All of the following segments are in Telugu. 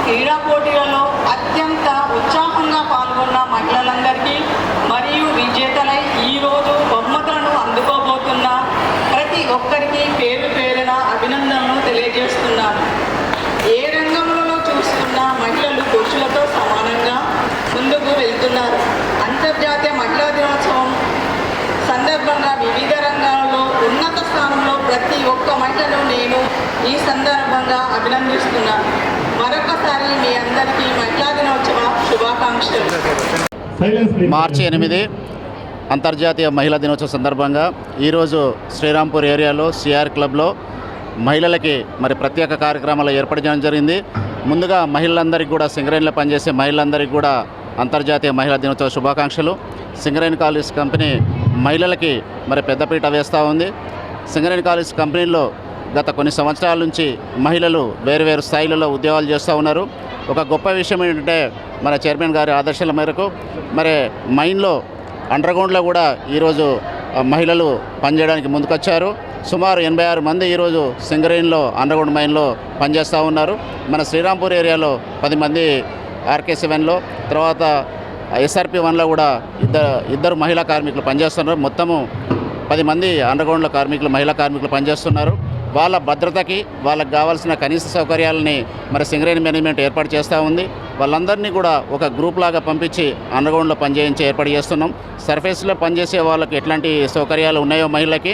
క్రీడా పోటీలలో అత్యంత ఉత్సాహంగా పాల్గొన్న మహిళలందరికీ మరియు విజేతలై ఈరోజు బహుమతులను అందుకోబోతున్న ప్రతి ఒక్కరికి పేరు పేరున అభినందనలు తెలియజేస్తున్నాను. ఏ రంగంలో చూస్తున్న మహిళలు పురుషులతో సమానంగా ముందుకు వెళ్తున్నారు. అంతర్జాతీయ మహిళా దినోత్సవం సందర్భంగా వివిధ రంగాల్లో ఉన్నత స్థానంలో ప్రతి ఒక్క మహిళను నేను ఈ సందర్భంగా అభినందిస్తున్నాను. మరొకసారి మీ అందరికీ మహిళా దినోత్సవ శుభాకాంక్షలు. మార్చి 8 అంతర్జాతీయ మహిళా దినోత్సవం సందర్భంగా ఈరోజు శ్రీరాంపూర్ ఏరియాలో సిఆర్ క్లబ్లో మహిళలకి ప్రత్యేక కార్యక్రమాలు ఏర్పాటు చేయడం జరిగింది. ముందుగా మహిళలందరికీ కూడా సింగరేణిలో పనిచేసే మహిళలందరికీ కూడా అంతర్జాతీయ మహిళా దినోత్సవ శుభాకాంక్షలు. సింగరేణి కాలేజ్ కంపెనీ మహిళలకి పెద్దపీట వేస్తూ ఉంది. సింగరేణి కాలేజ్ కంపెనీలో గత కొన్ని సంవత్సరాల నుంచి మహిళలు వేరు స్థాయిలలో ఉద్యోగాలు చేస్తూ ఉన్నారు. ఒక గొప్ప విషయం ఏంటంటే మన చైర్మన్ గారి ఆదర్శాల మేరకు మైన్లో అండర్గ్రౌండ్లో కూడా ఈరోజు మహిళలు పనిచేయడానికి ముందుకొచ్చారు. సుమారు 86 మంది ఈరోజు సింగరేణిలో అండర్గ్రౌండ్ మైన్లో పనిచేస్తూ ఉన్నారు. మన శ్రీరాంపూర్ ఏరియాలో 10 మంది RK7లో, తర్వాత SRP 1లో కూడా ఇద్దరు మహిళా కార్మికులు పనిచేస్తున్నారు. మొత్తము 10 మంది అండర్గ్రౌండ్లో మహిళా కార్మికులు పనిచేస్తున్నారు. వాళ్ళ భద్రతకి వాళ్ళకి కావాల్సిన కనీస సౌకర్యాలని సింగరేణి మేనేజ్మెంట్ ఏర్పాటు చేస్తూ ఉంది. వాళ్ళందరినీ కూడా ఒక గ్రూప్ లాగా పంపించి అండర్గ్రౌండ్లో పనిచేయించి ఏర్పాటు చేస్తున్నాం. సర్ఫేస్లో పనిచేసే వాళ్ళకి ఎట్లాంటి సౌకర్యాలు ఉన్నాయో మహిళలకి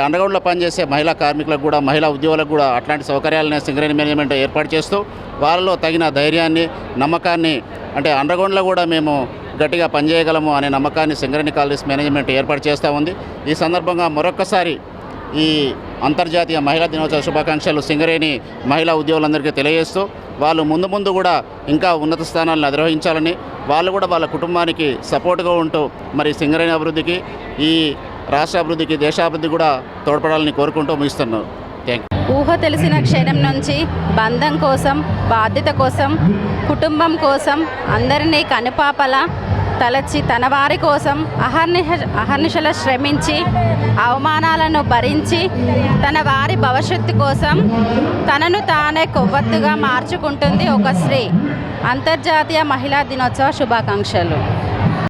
అండర్గ్రౌండ్లో పనిచేసే మహిళా కార్మికులకు కూడా, మహిళా ఉద్యోగులకు కూడా అట్లాంటి సౌకర్యాలని సింగరేణి మేనేజ్మెంట్ ఏర్పాటు చేస్తూ వాళ్ళలో తగిన ధైర్యాన్ని, నమ్మకాన్ని, అండర్గ్రౌండ్లో కూడా మేము గట్టిగా పనిచేయగలము అనే నమ్మకాన్ని సింగరేణి కాలేజ్ మేనేజ్మెంట్ ఏర్పాటు చేస్తూ ఉంది. ఈ సందర్భంగా మరొక్కసారి ఈ అంతర్జాతీయ మహిళా దినోత్సవ శుభాకాంక్షలు సింగరేణి మహిళా ఉద్యోగులందరికీ తెలియజేస్తూ వాళ్ళు ముందు కూడా ఇంకా ఉన్నత స్థానాలను అధిరోహించాలని, వాళ్ళు కూడా వాళ్ళ కుటుంబానికి సపోర్ట్గా ఉంటూ సింగరేణి అభివృద్ధికి, ఈ రాష్ట్ర అభివృద్ధికి, దేశాభివృద్ధి కూడా తోడ్పడాలని కోరుకుంటూ ముగిస్తున్నాను. Thank you. ఊహ తెలిసిన క్షణం నుంచి బంధం కోసం, బాధ్యత కోసం, కుటుంబం కోసం అందరినీ కనుపాపలా తలచి తన వారి కోసం అహర్నిశల శ్రమించి అవమానాలను భరించి తన వారి భవిష్యత్తు కోసం తనను తానే కొవ్వొత్తుగా మార్చుకుంటుంది ఒక స్త్రీ. అంతర్జాతీయ మహిళా దినోత్సవ శుభాకాంక్షలు.